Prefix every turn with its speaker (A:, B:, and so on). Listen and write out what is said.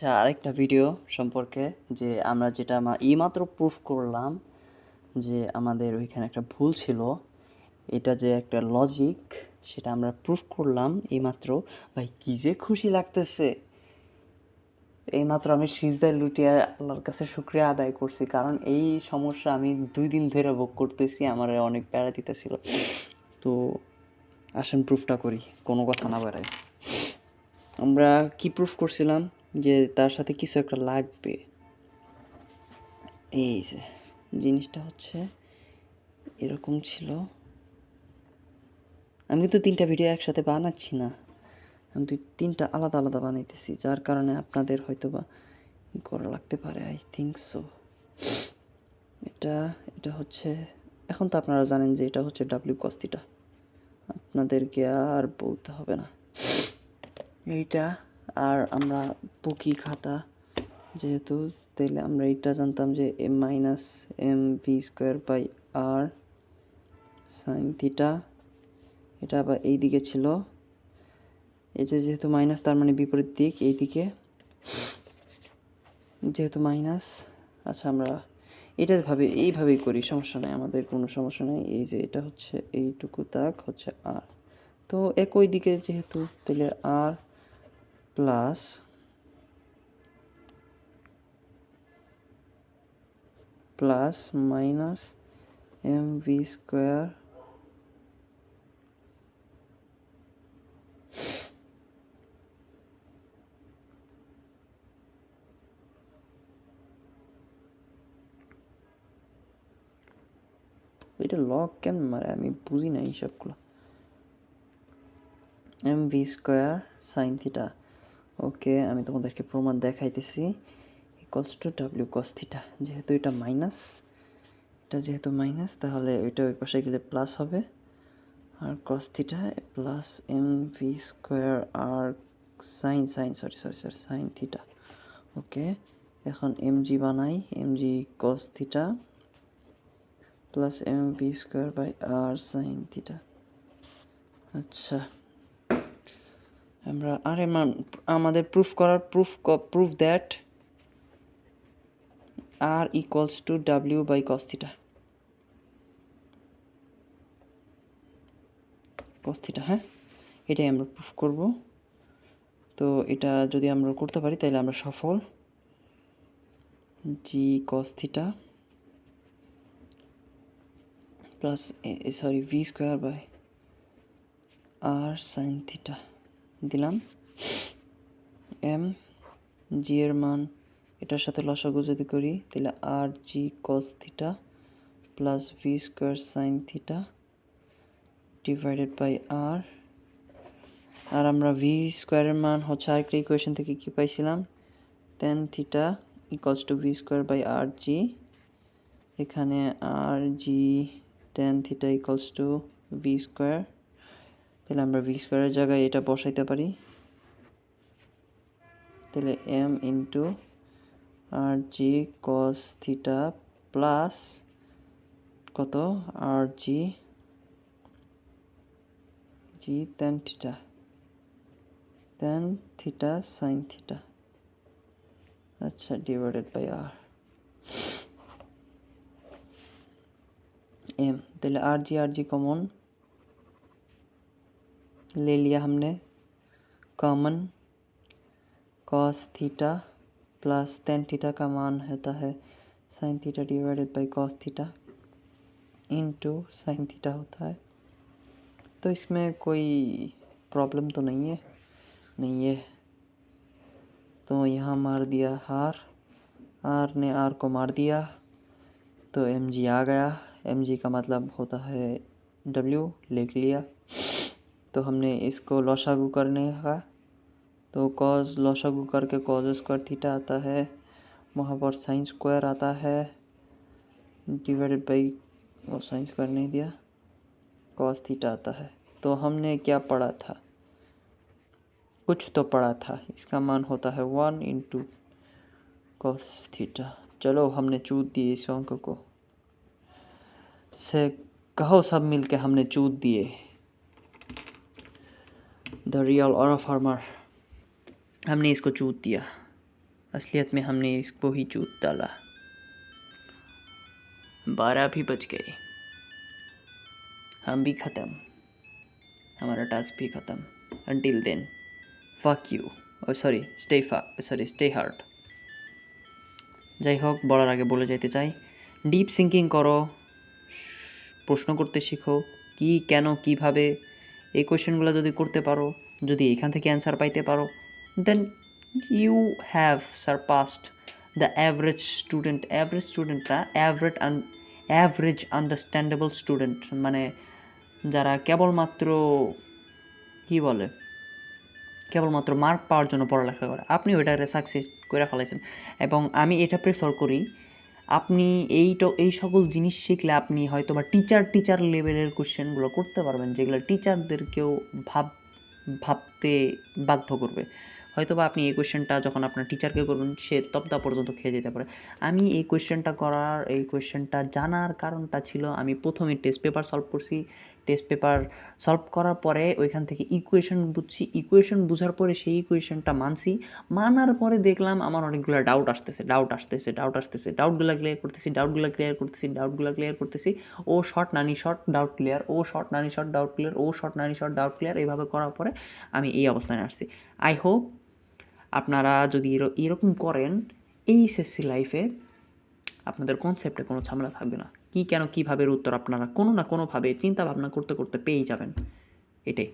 A: আচ্ছা, আরেকটা ভিডিও সম্পর্কে যে আমরা যেটা এইমাত্র প্রুফ করলাম যে আমাদের ওইখানে একটা ভুল ছিল, এটা যে একটা লজিক সেটা আমরা প্রুফ করলাম এইমাত্র। ভাই কি যে খুশি লাগতেছে! এইমাত্র আমি সিজদায় লুটিয়ে আল্লাহর কাছে শুকরিয়া আদায় করছি, কারণ এই সমস্যা আমি 2 দিন ধরে ভোগ করতেছি, আমার অনেক প্যারা দিতেছিল। তো আসেন প্রুফটা করি, কোনো কথা না বাড়াই। আমরা কি প্রুফ করছিলাম যে তার সাথে কিছু একটা লাগবে। এই যে জিনিসটা হচ্ছে এরকম ছিল। আমি কিন্তু 3টা ভিডিও একসাথে বানাচ্ছি না, আমি 3টা আলাদা আলাদা বানাইতেছি, যার কারণে আপনাদের হয়তো বা করা লাগতে পারে। I think so. এটা হচ্ছে, এখন তো আপনারা জানেন যে এটা হচ্ছে ডাব্লিউ কস থিটা, আপনাদেরকে আর বলতে হবে না এইটা। আর আমরা পুকি খাতা যেহেতু, তাইলে আমরা এটা জানতাম যে m minus M V square by R sine theta. এটা আবার এই দিকে ছিল, এটা যেহেতু মাইনাস তার মানে বিপরীত দিক, এই দিকে যেহেতু মাইনাস। আচ্ছা, আমরা এটা এইভাবেই করি, সমস্যা নেই, আমাদের কোনো সমস্যা নেই। এই যে এটা হচ্ছে এইটুকু তাক হচ্ছে আর, তো একই দিকে যেহেতু, তাহলে আর plus plus minus M V square এটা লগ কেমন মারে আমি বুঝি না এইসবগুলো। M V square sine theta, okay আমি তোমাদেরকে প্রমাণ দেখাইতেছি, equals to W cos theta. যেহেতু এটা মাইনাস, এটা যেহেতু মাইনাস, তাহলে ওইটা ওই পাশে গেলে প্লাস হবে, আর cos theta plus M V square R sine sine theta. Okay, এখন এম জি বানাই, M G cos theta plus M V square by R sine theta. আচ্ছা, আমরা আর আমাদের proof that R equals to W by cos theta. হ্যাঁ, এটাই আমরা proof করব। তো এটা যদি আমরা করতে পারি তাহলে আমরা সফল। G cos theta plus V square by R sine theta দিলাম। এম জি এর মান এটার সাথে লসাগু যদি করি তাহলে R G cos theta plus V square sine theta divided by R. আর আমরা ভি স্কোয়ারের মান হচ্ছে আরেকটা ইকুয়েশন থেকে কি পাইছিলাম, tan theta equals to V square by R G. এখানে R G tan theta equals to V square, তাহলে আমরা ভি স্কোয়ারের জায়গায় এটা বসাইতে পারি, তাহলে M into R G cos theta plus কত R G tan theta sine theta, अच्छा डिवाइडेड बाय आर एम। तो आर जी कॉमन ले लिया हमने, common cos theta plus tan theta का मान होता है sine theta divided by cos theta into sine theta होता है। तो इसमें कोई प्रॉब्लम तो नहीं है। तो यहाँ मार दिया आर ने आर को मार दिया, तो एम जी आ गया। एम जी का मतलब होता है डब्ल्यू, लिख लिया। तो हमने इसको लॉसागू करने का, तो कॉज लॉसागू करके कॉज स्क्वायर थीटा आता है, वहाँ पर साइन स्क्वायर आता है डिवाइडेड बाई, वो साइन स्क्वायर नहीं दिया, कॉस थीटा आता है। तो हमने क्या पढ़ा था, कुछ तो पढ़ा था, इसका मान होता है 1 इंटू कॉस थीटा। चलो हमने चूत दिए इस अंक को, से कहो सब मिलके हमने चूत दिए। द रियल और फार्मर, हमने इसको चूत दिया। असलियत में हमने इसको ही चूत डाला। 12 भी बज गए, हम भी ख़त्म, हमारा टास्क भी ख़त्म। Until then, fuck you. Stay hard. যাই হোক, বলার আগে বলে যেতে চাই, ডিপ সিঙ্কিং করো, প্রশ্ন করতে শিখো, কি কেন কিভাবে এই কোয়েশ্চেনগুলো যদি করতে পারো, যদি এখান থেকে অ্যান্সার পাইতে পারো, then you have surpassed the average student না, অ্যাভারেজ আন্ডারস্ট্যান্ডেবল স্টুডেন্ট, মানে যারা কেবলমাত্র মার্ক পাওয়ার জন্য পড়ালেখা করে, আপনি ওইটাকে সাকসেস করে ফেলাইছেন। এবং আমি এটা প্রেফার করি, আপনি এই সকল জিনিস শিখলে আপনি হয়তো বা টিচার লেভেলের কোশ্চেনগুলো করতে পারবেন, যেগুলো টিচারদেরকেও ভাবতে বাধ্য করবে। হয়তো বা আপনি এই কোয়েশ্চেনটা যখন আপনার টিচারকে করবেন, সে তবদা পর্যন্ত খেয়ে যেতে পারে। আমি এই কোয়েশ্চেনটা জানার কারণটা ছিল, আমি প্রথমে টেস্ট পেপার সলভ করছি। টেস্ট পেপার সলভ করার পরে ওইখান থেকে ইকুয়েশন বুঝছি, ইকুয়েশন বোঝার পরে সেই ইকুয়েশনটা মানার পরে দেখলাম আমার অনেকগুলো ডাউট আসতেছে, ডাউটগুলো ক্লিয়ার করতেছি, ও শর্ট নানি শর্ট ডাউট ক্লিয়ার, এইভাবে করার পরে আমি এই অবস্থানে আসছি। আই হোপ আপনারা যদি এরকম করেন, এই এসএসসি লাইফে আপনাদের কনসেপ্টে কোনো ঝামেলা থাকবে না। কি কেন কীভাবে উত্তর আপনারা কোনো না কোনোভাবে চিন্তা ভাবনা করতে পেয়েই যাবেন। এটাই।